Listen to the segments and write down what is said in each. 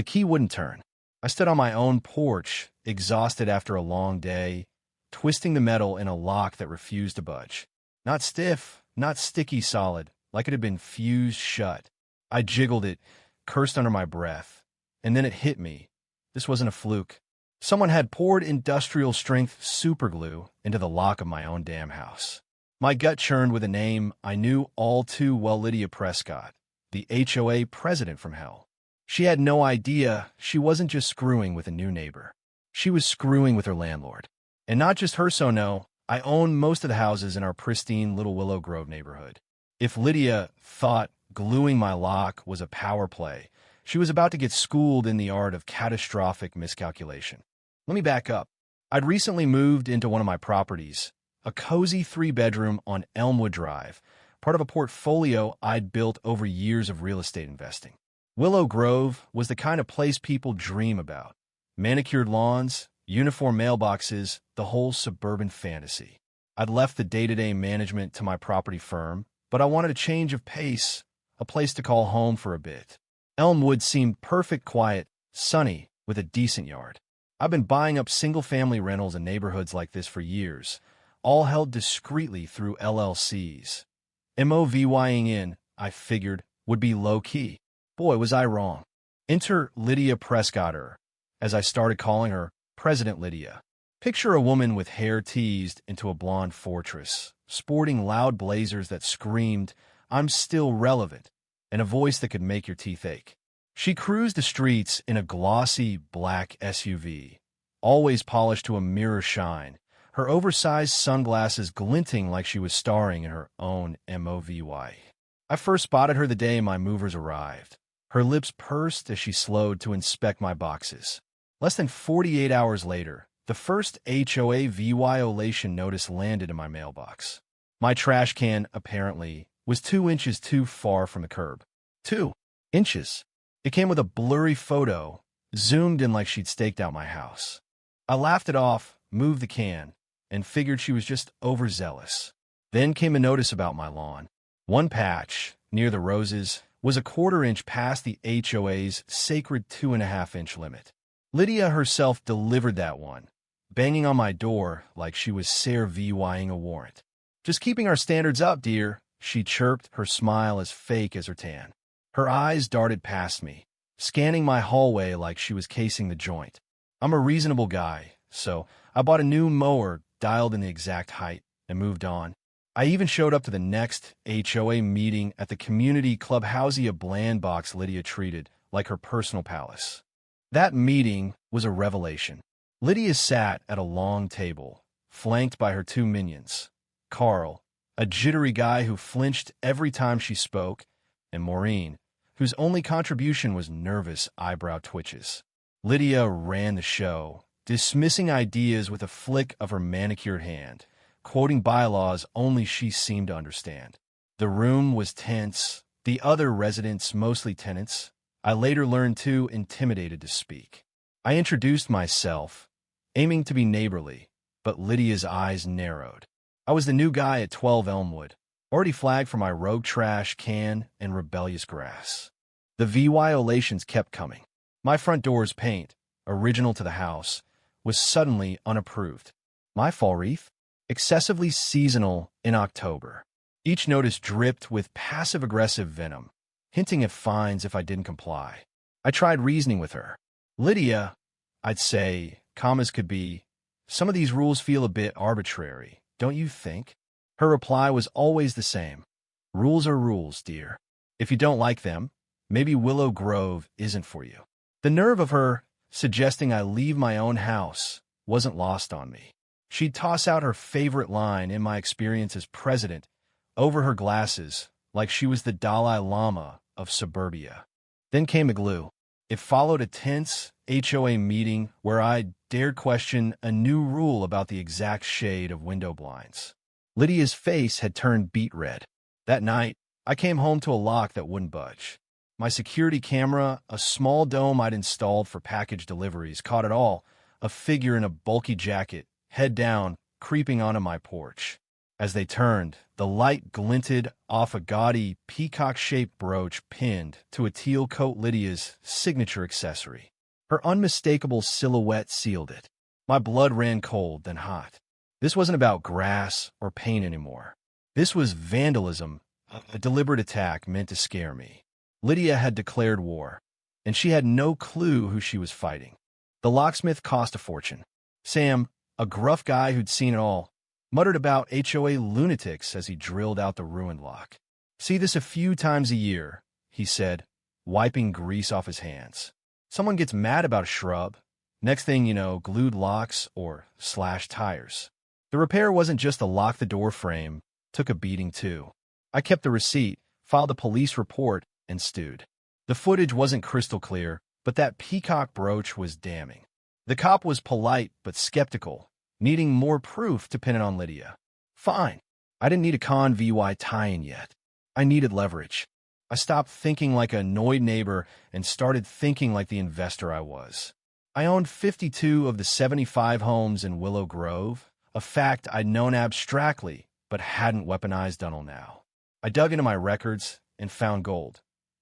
The key wouldn't turn. I stood on my own porch, exhausted after a long day, twisting the metal in a lock that refused to budge. Not stiff, not sticky solid, like it had been fused shut. I jiggled it, cursed under my breath, and then it hit me. This wasn't a fluke. Someone had poured industrial-strength superglue into the lock of my own damn house. My gut churned with a name I knew all too well: Lydia Prescott, the HOA president from hell. She had no idea she wasn't just screwing with a new neighbor. She was screwing with her landlord. And not just her, so no, I own most of the houses in our pristine little Willow Grove neighborhood. If Lydia thought gluing my lock was a power play, she was about to get schooled in the art of catastrophic miscalculation. Let me back up. I'd recently moved into one of my properties, a cozy 3-bedroom on Elmwood Drive, part of a portfolio I'd built over years of real estate investing. Willow Grove was the kind of place people dream about. Manicured lawns, uniform mailboxes, the whole suburban fantasy. I'd left the day-to-day management to my property firm, but I wanted a change of pace, a place to call home for a bit. Elmwood seemed perfect, quiet, sunny, with a decent yard. I've been buying up single-family rentals in neighborhoods like this for years, all held discreetly through LLCs. MOVYing in, I figured, would be low-key. Boy, was I wrong. Enter Lydia Prescotter, as I started calling her President Lydia. Picture a woman with hair teased into a blonde fortress, sporting loud blazers that screamed, "I'm still relevant," and a voice that could make your teeth ache. She cruised the streets in a glossy black SUV, always polished to a mirror shine, her oversized sunglasses glinting like she was starring in her own MOVY. I first spotted her the day my movers arrived. Her lips pursed as she slowed to inspect my boxes. Less than 48 hours later, the first HOA violation notice landed in my mailbox. My trash can, apparently, was 2 inches too far from the curb. 2 inches. It came with a blurry photo, zoomed in like she'd staked out my house. I laughed it off, moved the can, and figured she was just overzealous. Then came a notice about my lawn. One patch, near the roses, was a 1/4 inch past the HOA's sacred 2.5-inch limit. Lydia herself delivered that one, banging on my door like she was serving a warrant. "Just keeping our standards up, dear," she chirped, her smile as fake as her tan. Her eyes darted past me, scanning my hallway like she was casing the joint. I'm a reasonable guy, so I bought a new mower, dialed in the exact height, and moved on. I even showed up to the next HOA meeting at the community clubhousey, a bland box Lydia treated like her personal palace. That meeting was a revelation. Lydia sat at a long table, flanked by her 2 minions, Carl, a jittery guy who flinched every time she spoke, and Maureen, whose only contribution was nervous eyebrow twitches. Lydia ran the show, dismissing ideas with a flick of her manicured hand, quoting bylaws only she seemed to understand. The room was tense, the other residents, mostly tenants, I later learned too intimidated to speak. I introduced myself, aiming to be neighborly, but Lydia's eyes narrowed. I was the new guy at 12 Elmwood, already flagged for my rogue trash can and rebellious grass. The violations kept coming. My front door's paint, original to the house, was suddenly unapproved. My fall wreath? Excessively seasonal in October. Each notice dripped with passive-aggressive venom, hinting at fines if I didn't comply. I tried reasoning with her. "Lydia," I'd say, calm as could be, "some of these rules feel a bit arbitrary, don't you think?" Her reply was always the same. "Rules are rules, dear. If you don't like them, maybe Willow Grove isn't for you." The nerve of her suggesting I leave my own house wasn't lost on me. She'd toss out her favorite line in my experience as president over her glasses like she was the Dalai Lama of suburbia. Then came a glue. It followed a tense HOA meeting where I dared question a new rule about the exact shade of window blinds. Lydia's face had turned beet red. That night, I came home to a lock that wouldn't budge. My security camera, a small dome I'd installed for package deliveries, caught it all, a figure in a bulky jacket, head down, creeping onto my porch. As they turned, the light glinted off a gaudy, peacock-shaped brooch pinned to a teal coat, Lydia's signature accessory. Her unmistakable silhouette sealed it. My blood ran cold, then hot. This wasn't about grass or paint anymore. This was vandalism, a deliberate attack meant to scare me. Lydia had declared war, and she had no clue who she was fighting. The locksmith cost a fortune. Sam, a gruff guy who'd seen it all, muttered about HOA lunatics as he drilled out the ruined lock. See this a few times a year, he said, wiping grease off his hands. Someone gets mad about a shrub. Next thing you know, glued locks or slashed tires. The repair wasn't just to lock the door frame, took a beating too. I kept the receipt, filed a police report, and stewed. The footage wasn't crystal clear, but that peacock brooch was damning. The cop was polite but skeptical, needing more proof to pin it on Lydia. Fine. I didn't need a con-VY tie-in yet. I needed leverage. I stopped thinking like an annoyed neighbor and started thinking like the investor I was. I owned 52 of the 75 homes in Willow Grove, a fact I'd known abstractly but hadn't weaponized until now. I dug into my records and found gold.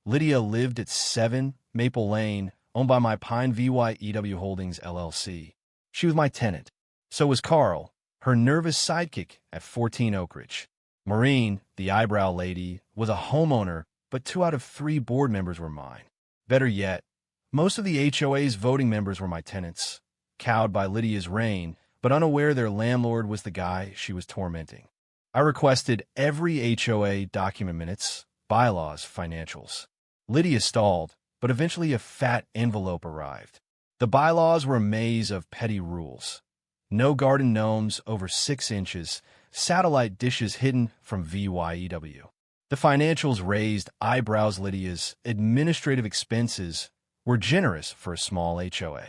Lydia lived at 7 Maple Lane, owned by my Pine VY EW Holdings LLC. She was my tenant. So was Carl, her nervous sidekick at 14 Oak Ridge. Maureen, the eyebrow lady, was a homeowner, but 2 out of 3 board members were mine. Better yet, most of the HOA's voting members were my tenants, cowed by Lydia's reign, but unaware their landlord was the guy she was tormenting. I requested every HOA document minutes, bylaws, financials. Lydia stalled, but eventually a fat envelope arrived. The bylaws were a maze of petty rules. No garden gnomes over 6 inches, satellite dishes hidden from VYEW. The financials raised eyebrows. Lydia's administrative expenses were generous for a small HOA.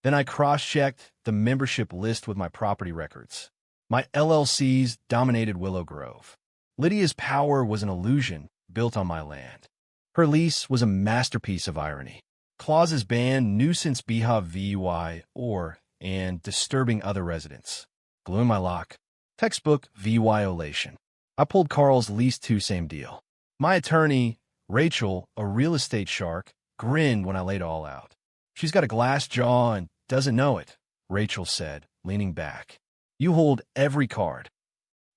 Then I cross-checked the membership list with my property records. My LLCs dominated Willow Grove. Lydia's power was an illusion built on my land. Her lease was a masterpiece of irony. Clauses banned nuisance behavior VY and disturbing other residents. Glue in my lock. Textbook violation. I pulled Carl's lease 2 same deal. My attorney, Rachel, a real estate shark, grinned when I laid it all out. She's got a glass jaw and doesn't know it, Rachel said, leaning back. You hold every card.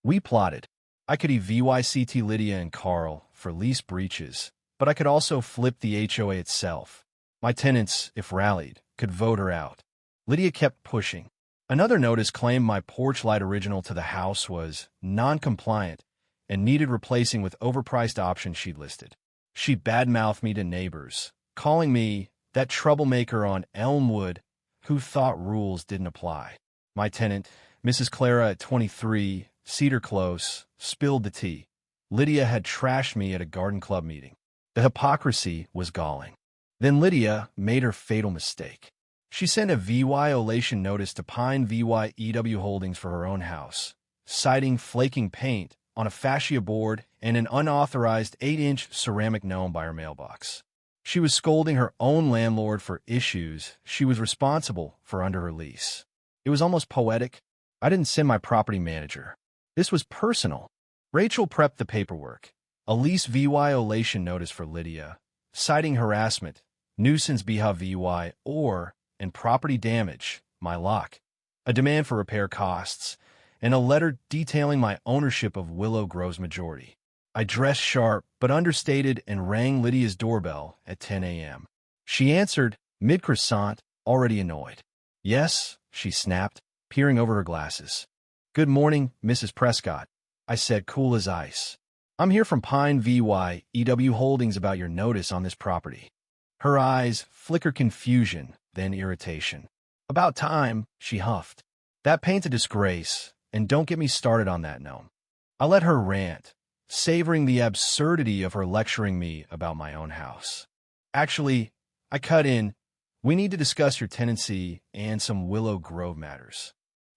We plotted. I could EVYCT Lydia and Carl for lease breaches, but I could also flip the HOA itself. My tenants, if rallied, could vote her out. Lydia kept pushing. Another notice claimed my porch light original to the house was non-compliant and needed replacing with overpriced options she'd listed. She badmouthed me to neighbors, calling me that troublemaker on Elmwood who thought rules didn't apply. My tenant, Mrs. Clara at 23, Cedar Close, spilled the tea. Lydia had trashed me at a garden club meeting. The hypocrisy was galling. Then Lydia made her fatal mistake. She sent a violation notice to Pine VY EW Holdings for her own house, citing flaking paint on a fascia board and an unauthorized 8-inch ceramic gnome by her mailbox. She was scolding her own landlord for issues she was responsible for under her lease. It was almost poetic. I didn't send my property manager. This was personal. Rachel prepped the paperwork. A lease violation notice for Lydia, citing harassment, nuisance behavior and property damage, my lock, a demand for repair costs, and a letter detailing my ownership of Willow Grove's majority. I dressed sharp but understated and rang Lydia's doorbell at 10 a.m. She answered, mid-croissant, already annoyed. Yes, she snapped, peering over her glasses. Good morning, Mrs. Prescott, I said, cool as ice. I'm here from Pine VY EW Holdings about your notice on this property. Her eyes flickered confusion, then irritation. About time, she huffed. That paint's a disgrace, and don't get me started on that gnome. I let her rant, savoring the absurdity of her lecturing me about my own house. Actually, I cut in, we need to discuss your tenancy and some Willow Grove matters.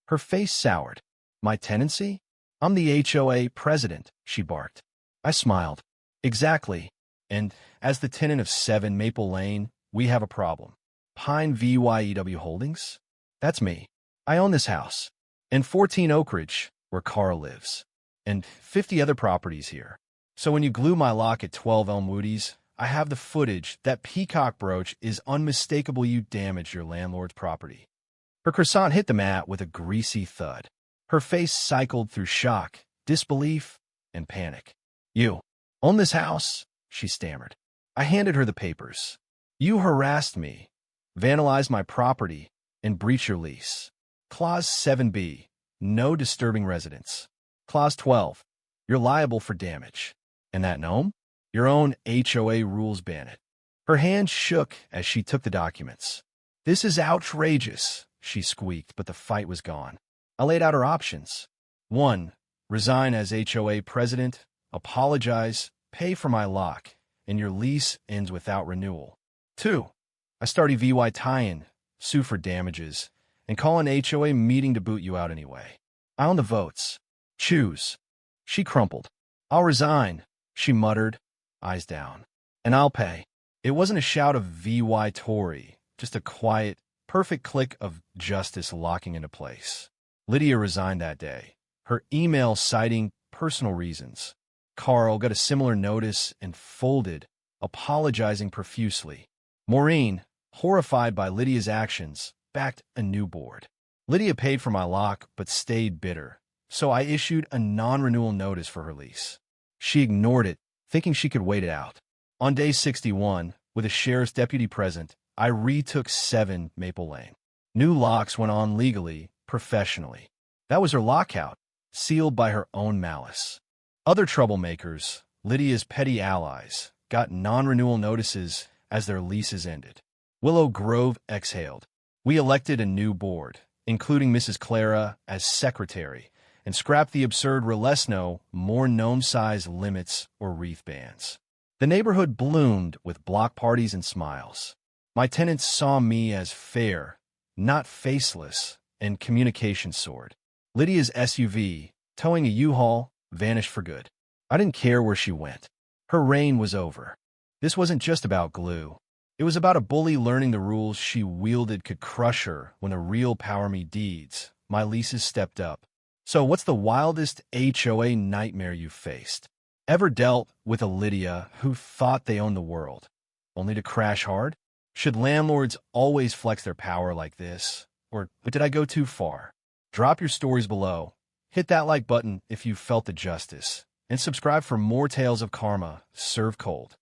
Her face soured. My tenancy? I'm the HOA president, she barked. I smiled. Exactly. And as the tenant of 7 Maple Lane, we have a problem. Pine VYEW Holdings? That's me. I own this house. And 14 Oak Ridge, where Carl lives. and 50 other properties here. So when you glue my lock at 12 Elmwoody's, I have the footage. That peacock brooch is unmistakable. You damaged your landlord's property. Her croissant hit the mat with a greasy thud. Her face cycled through shock, disbelief, and panic. You own this house? She stammered. I handed her the papers. You harassed me, vandalized my property, and breached your lease. Clause 7b, no disturbing residents. Clause 12, you're liable for damage. And that gnome? Your own HOA rules ban it. Her hand shook as she took the documents. This is outrageous, she squeaked, but the fight was gone. I laid out her options. 1. Resign as HOA president, apologize, pay for my lock, and your lease ends without renewal. 2. I start a VY tie-in, sue for damages, and call an HOA meeting to boot you out anyway. I own the votes. Choose. She crumpled. I'll resign, she muttered, eyes down. And I'll pay. It wasn't a shout of VY Tory, just a quiet, perfect click of justice locking into place. Lydia resigned that day, her email citing personal reasons. Carl got a similar notice and folded, apologizing profusely. Maureen, horrified by Lydia's actions, backed a new board. Lydia paid for my lock but stayed bitter, so I issued a non-renewal notice for her lease. She ignored it, thinking she could wait it out. On day 61, with a sheriff's deputy present, I retook 7 Maple Lane. New locks went on legally, professionally. That was her lockout, sealed by her own malice. Other troublemakers, Lydia's petty allies, got non-renewal notices as their leases ended. Willow Grove exhaled. We elected a new board, including Mrs. Clara as secretary, and scrapped the absurd Relesno more gnome-size limits or wreath bans. The neighborhood bloomed with block parties and smiles. My tenants saw me as fair, not faceless, and communication sword. Lydia's SUV, towing a U-Haul, vanished for good. I didn't care where she went. Her reign was over. This wasn't just about glue. It was about a bully learning the rules she wielded could crush her when the real power me deeds. My leases stepped up. So what's the wildest HOA nightmare you've faced? Ever dealt with a Lydia who thought they owned the world, only to crash hard? Should landlords always flex their power like this? Or did I go too far? Drop your stories below. Hit that like button if you felt the justice. And subscribe for more tales of karma served cold.